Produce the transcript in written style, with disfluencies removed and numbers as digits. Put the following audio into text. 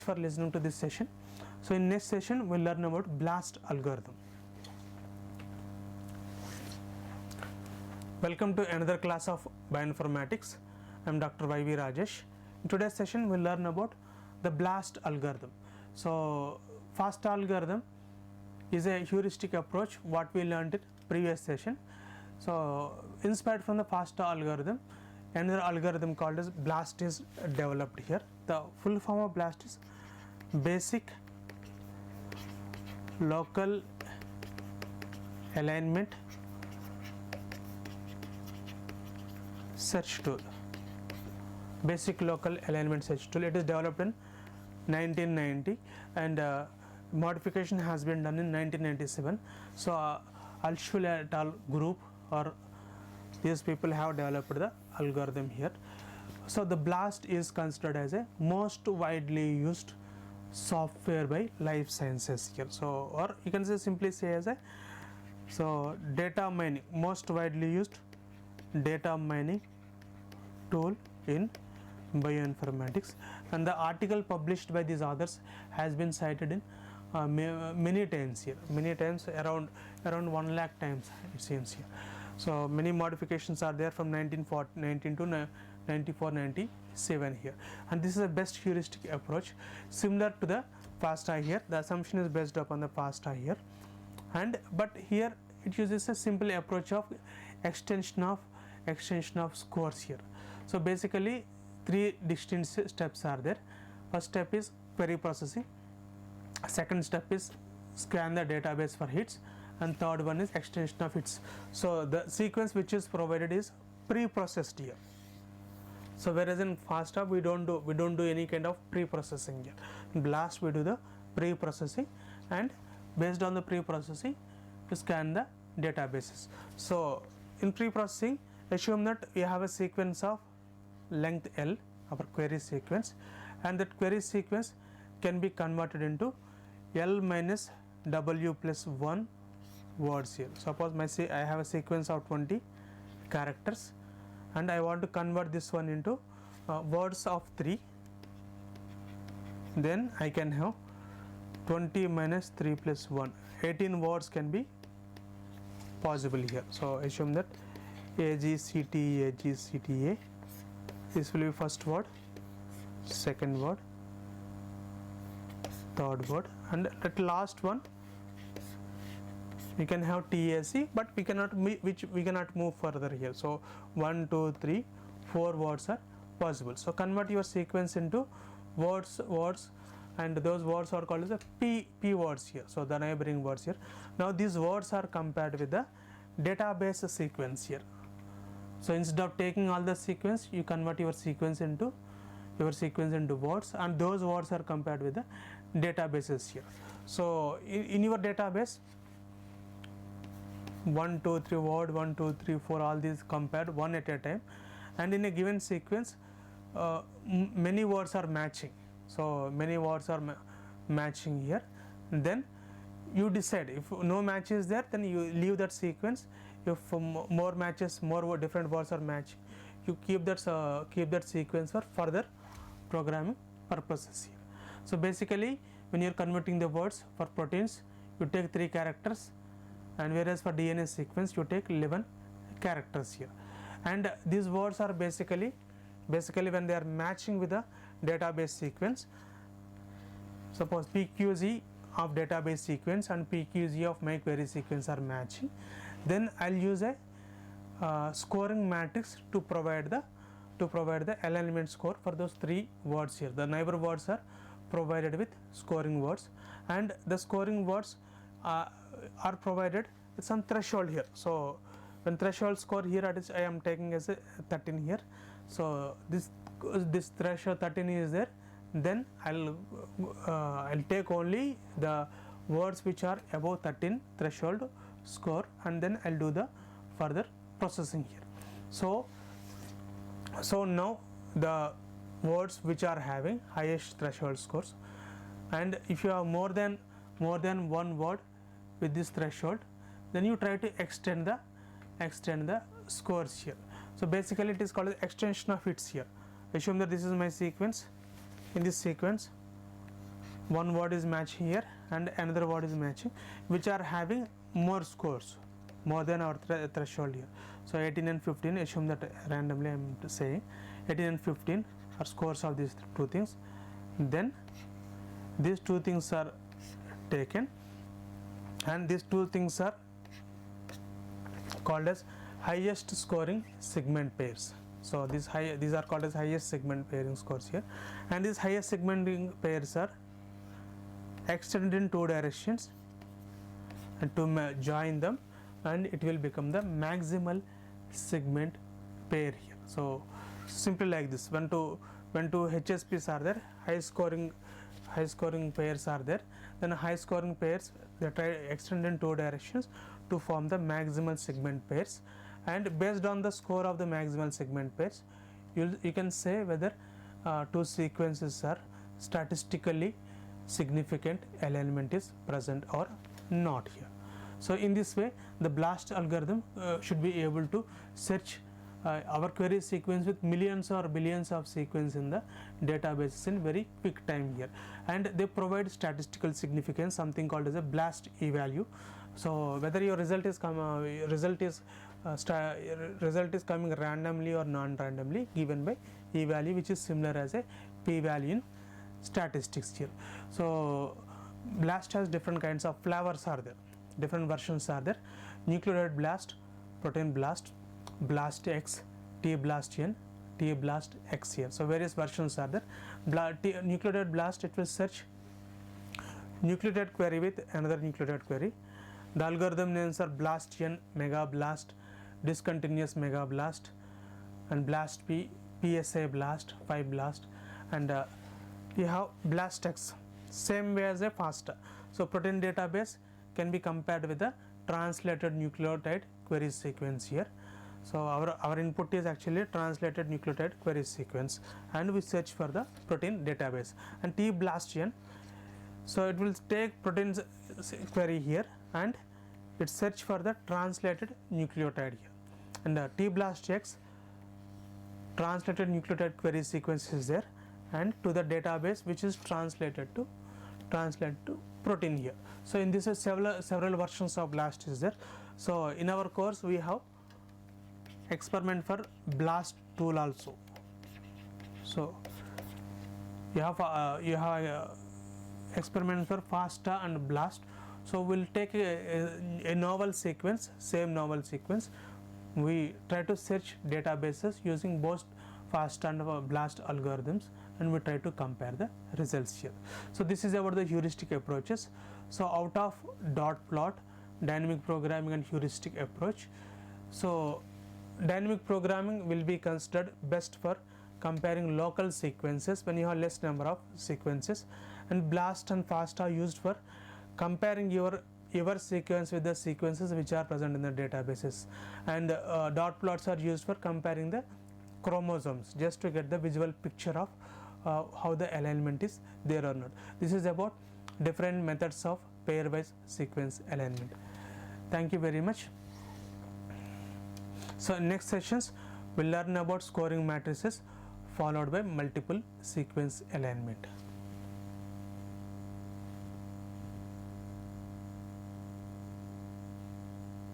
for listening to this session. So in next session we'll learn about BLAST algorithm. Welcome to another class of bioinformatics. I am Dr. Y.V. Rajesh. In today's session we'll learn about the BLAST algorithm. So FAST algorithm is a heuristic approach what we learned in previous session. So inspired from the FAST algorithm, another algorithm called as BLAST is developed here. The full form of BLAST is Basic Local Alignment Search Tool. Basic Local Alignment Search Tool. It is developed in 1990 and modification has been done in 1997. So Alshul et al. Group or these people have developed the algorithm here. So the BLAST is considered as a most widely used software by life sciences here. So or you can say simply say as a data mining, most widely used data mining tool in bioinformatics, and the article published by these authors has been cited in many times here, many times, around 1 lakh times it seems here. So many modifications are there from 1919 to 94-97 here, and this is the best heuristic approach similar to the FASTA here. The assumption is based upon the FASTA here, but here it uses a simple approach of extension of scores here. So basically 3 distinct steps are there. First step is query processing, second step is scan the database for hits, and third one is extension of hits. So the sequence which is provided is pre-processed here. So whereas in FASTA we don't do any kind of pre-processing here. In BLAST we do the pre-processing, and based on the pre-processing we scan the databases. So in pre-processing, assume that we have a sequence of length L, our query sequence, and that query sequence can be converted into L minus W plus 1 words here. Suppose I have a sequence of 20 characters and I want to convert this one into words of 3, then I can have 20 minus 3 plus 1, 18 words can be possible here. So assume that AGCTE, AGCTA, this will be first word, second word, third word, and that last one we can have TAC, but we cannot move further here. So 1, 2, 3, 4 words are possible. So convert your sequence into words, and those words are called as the P words here. So the neighboring words here. Now these words are compared with the database sequence here. So instead of taking all the sequence, you convert your sequence into words, and those words are compared with the databases here. So in your database, 1, 2, 3 word, 1, 2, 3, 4, all these compared one at a time, and in a given sequence many words are matching. So many words are matching here. Then you decide, if no match is there, then you leave that sequence. If more matches, more different words are matching, you keep that sequence for further programming purposes here. So basically when you are converting the words for proteins, you take 3 characters, and whereas for DNA sequence you take 11 characters here. And these words are basically when they are matching with the database sequence, suppose PQZ of database sequence and PQZ of my query sequence are matching, then I'll use a scoring matrix to provide the alignment score for those 3 words here. The neighbor words are provided with scoring words, and the scoring words are provided with some threshold here. So when threshold score here, I am taking as a 13 here. So this threshold 13 is there, then I'll take only the words which are above 13 threshold score, and then I'll do the further processing here. So now the words which are having highest threshold scores, and if you have more than one word with this threshold, then you try to extend the scores here. So basically it is called extension of hits here. Assume that this is my sequence. In this sequence one word is matching here and another word is matching, which are having more scores, more than our threshold here. So 18 and 15, assume that randomly I am saying 18 and 15 are scores of these two things. Then these two things are taken and these two things are called as highest scoring segment pairs. So these are called as highest segment pairing scores here, and these highest segmenting pairs are extended in two directions, and to join them and it will become the maximal segment pair here. So simply like this, when two HSPs are there, high scoring pairs are there, then high scoring pairs, they try extend in two directions to form the maximal segment pairs, and based on the score of the maximal segment pairs, you can say whether two sequences are statistically significant alignment is present or not here. So in this way, the BLAST algorithm should be able to search our query sequence with millions or billions of sequences in the databases in very quick time here, and they provide statistical significance, something called as a BLAST e-value. So whether your result is coming randomly or non-randomly, given by e-value, which is similar as a p-value in statistics here. So BLAST has different kinds of flavors are there, different versions are there: nucleotide BLAST, protein BLAST, BLAST X, T-BLAST-N, T-BLAST X here. So various versions are there. Nucleotide BLAST, it will search nucleotide query with another nucleotide query. The algorithm names are BLAST-N, MegaBLAST, discontinuous MegaBLAST, and BLAST P, PSA BLAST, 5 BLAST, and you have BLAST X, same way as a FASTA. So protein database can be compared with the translated nucleotide query sequence here. So our input is actually translated nucleotide query sequence, and we search for the protein database. And T-BLAST-N, so it will take protein query here and it search for the translated nucleotide here. And T-BLAST-X, translated nucleotide query sequence is there, and to the database which is translated to protein here. So in this several versions of BLAST is there. So in our course we have experiment for BLAST tool also. So you have experiment for FASTA and BLAST. So we'll take a novel sequence, same novel sequence. We try to search databases using both FASTA and BLAST algorithms, and we try to compare the results here. So this is about the heuristic approaches. So out of dot plot, dynamic programming and heuristic approach, so dynamic programming will be considered best for comparing local sequences when you have less number of sequences, and BLAST and FASTA are used for comparing your sequence with the sequences which are present in the databases, and dot plots are used for comparing the chromosomes, just to get the visual picture of how the alignment is there or not. This is about different methods of pairwise sequence alignment. Thank you very much. So in next sessions we'll learn about scoring matrices followed by multiple sequence alignment.